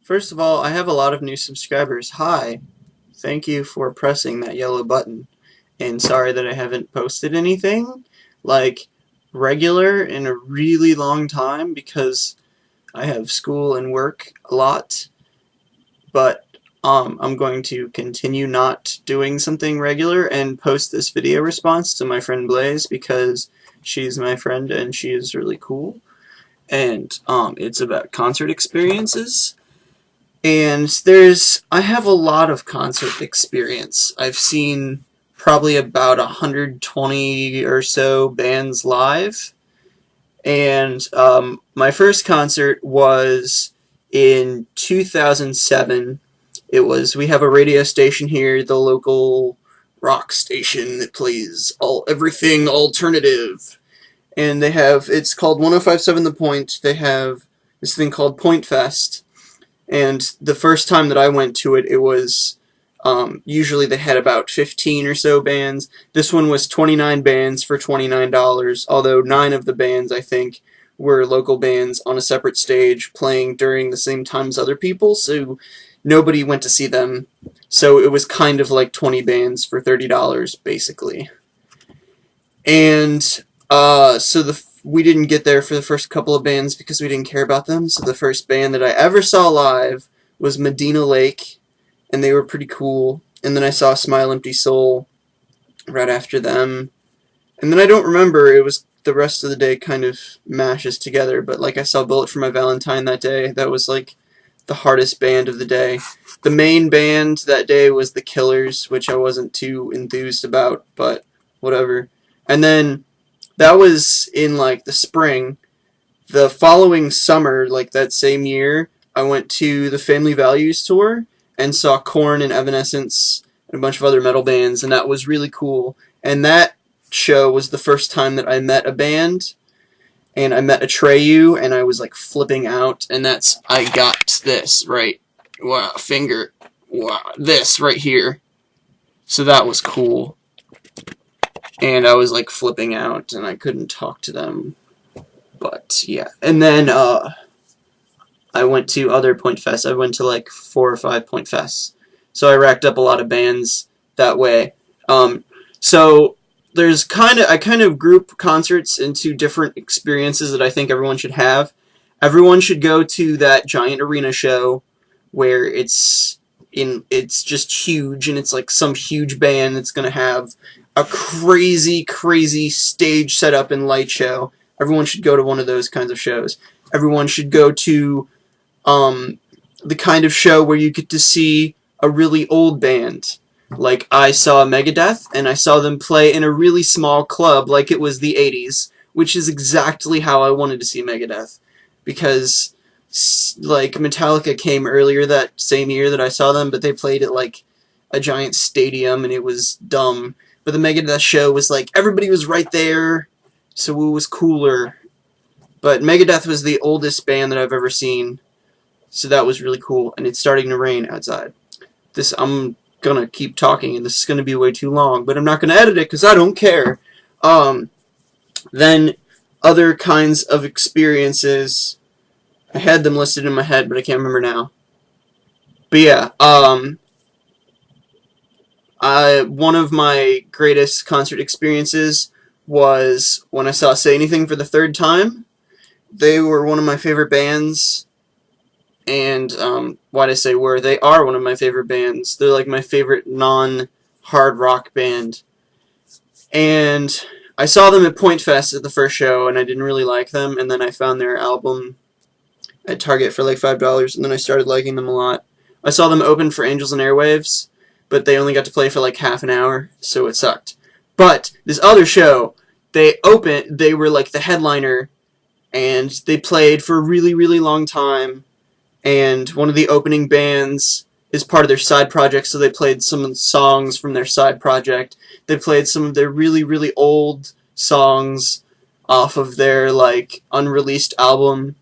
First of all, I have a lot of new subscribers. Hi. Thank you for pressing that yellow button. And sorry that I haven't posted anything like regular in a really long time because I have school and work a lot. But I'm going to continue not doing something regular and post this video response to my friend Blaze because she's my friend and she is really cool. And it's about concert experiences. And I have a lot of concert experience. I've seen probably about 120 or so bands live. And my first concert was in 2007. We have a radio station here, the local rock station that plays everything alternative. And it's called 105.7 The Point. They have this thing called Point Fest. And the first time that I went to it, it was usually they had about 15 or so bands. This one was 29 bands for $29, although 9 of the bands, I think, were local bands on a separate stage playing during the same time as other people, so nobody went to see them. So it was kind of like 20 bands for $30, basically. And we didn't get there for the first couple of bands because we didn't care about them. So the first band that I ever saw live was Medina Lake, and they were pretty cool. And then I saw Smile Empty Soul right after them. And then I don't remember, it was the rest of the day kind of mashes together, but like I saw Bullet for My Valentine that day. That was like the hardest band of the day. The main band that day was The Killers, which I wasn't too enthused about, but whatever. And then that was in like the spring. The following summer, like that same year, I went to the Family Values tour and saw Korn and Evanescence and a bunch of other metal bands, and that was really cool. And that show was the first time that I met a band, and I met Atreyu, and I was like flipping out, and I got this, right? Wow, this right here. So that was cool. And I was like flipping out, and I couldn't talk to them. But yeah, and then I went to other Point Fests. I went to like 4 or 5 Point Fests, so I racked up a lot of bands that way. So I kind of group concerts into different experiences that I think everyone should have. Everyone should go to that giant arena show where it's just huge, and it's like some huge band that's gonna have a crazy, crazy stage setup and light show. Everyone should go to one of those kinds of shows. Everyone should go to the kind of show where you get to see a really old band. Like, I saw Megadeth, and I saw them play in a really small club like it was the 80s, which is exactly how I wanted to see Megadeth. Because, like, Metallica came earlier that same year that I saw them, but they played at, like, a giant stadium, and it was dumb. But the Megadeth show was like, everybody was right there, so it was cooler. But Megadeth was the oldest band that I've ever seen, so that was really cool. And it's starting to rain outside. I'm gonna keep talking, and this is gonna be way too long, but I'm not gonna edit it because I don't care. Then other kinds of experiences, I had them listed in my head, but I can't remember now. But yeah, one of my greatest concert experiences was when I saw Say Anything for the third time. They were one of my favorite bands, and why'd I say were? They are one of my favorite bands. They're like my favorite non-hard rock band. And I saw them at Point Fest at the first show, and I didn't really like them, and then I found their album at Target for like $5, and then I started liking them a lot. I saw them open for Angels and Airwaves, but they only got to play for like half an hour, so it sucked. But this other show, they were like the headliner, and they played for a really, really long time, and one of the opening bands is part of their side project, so they played some of the songs from their side project. They played some of their really, really old songs off of their like unreleased album.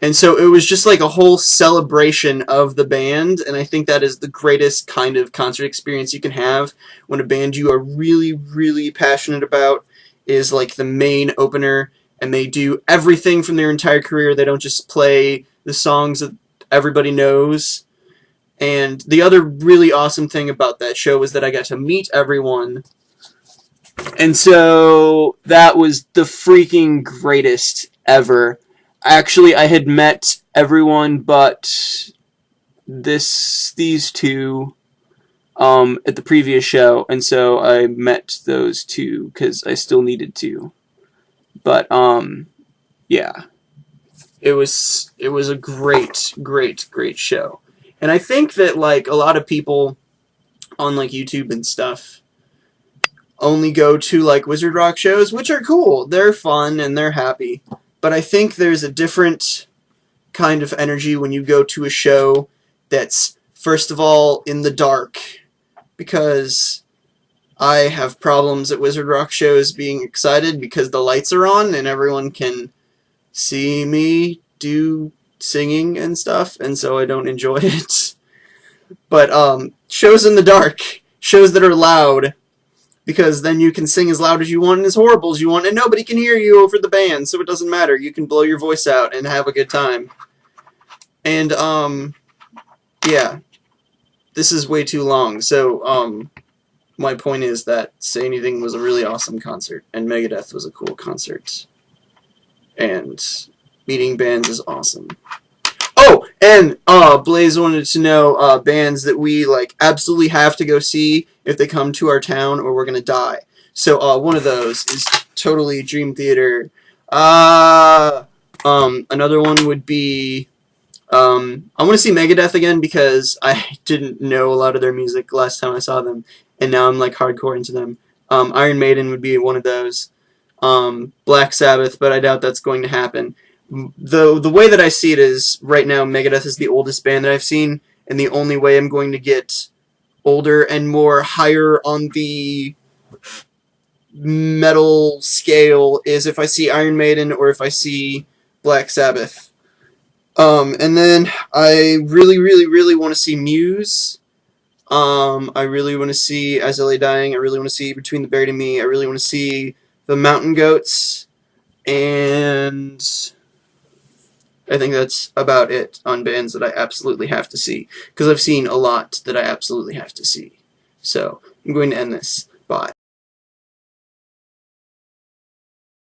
And so it was just like a whole celebration of the band, and I think that is the greatest kind of concert experience you can have when a band you are really, really passionate about is like the main opener, and they do everything from their entire career. They don't just play the songs that everybody knows. And the other really awesome thing about that show was that I got to meet everyone. And so that was the freaking greatest ever. Actually, I had met everyone but these two at the previous show, and so I met those two because I still needed to. But yeah, it was a great show, and I think that like a lot of people on like YouTube and stuff only go to like Wizard Rock shows, which are cool. They're fun and they're happy, but I think there's a different kind of energy when you go to a show that's first of all in the dark, because I have problems at Wizard Rock shows being excited because the lights are on and everyone can see me do singing and stuff, and so I don't enjoy it. But shows in the dark, shows that are loud, because then you can sing as loud as you want and as horrible as you want, and nobody can hear you over the band, so it doesn't matter. You can blow your voice out and have a good time. And yeah, this is way too long, so my point is that Say Anything was a really awesome concert, and Megadeth was a cool concert. And meeting bands is awesome. Oh, and Blaze wanted to know bands that we like absolutely have to go see if they come to our town, or we're gonna die. So one of those is totally Dream Theater. Another one would be I want to see Megadeth again because I didn't know a lot of their music last time I saw them, and now I'm like hardcore into them. Iron Maiden would be one of those. Black Sabbath, but I doubt that's going to happen. The way that I see it is, right now, Megadeth is the oldest band that I've seen, and the only way I'm going to get older and more higher on the metal scale is if I see Iron Maiden or if I see Black Sabbath. And then I really want to see Muse. I really want to see As I Lay Dying. I really want to see Between the Buried and Me. I really want to see the Mountain Goats. And I think that's about it on bands that I absolutely have to see, because I've seen a lot that I absolutely have to see. So I'm going to end this. Bye.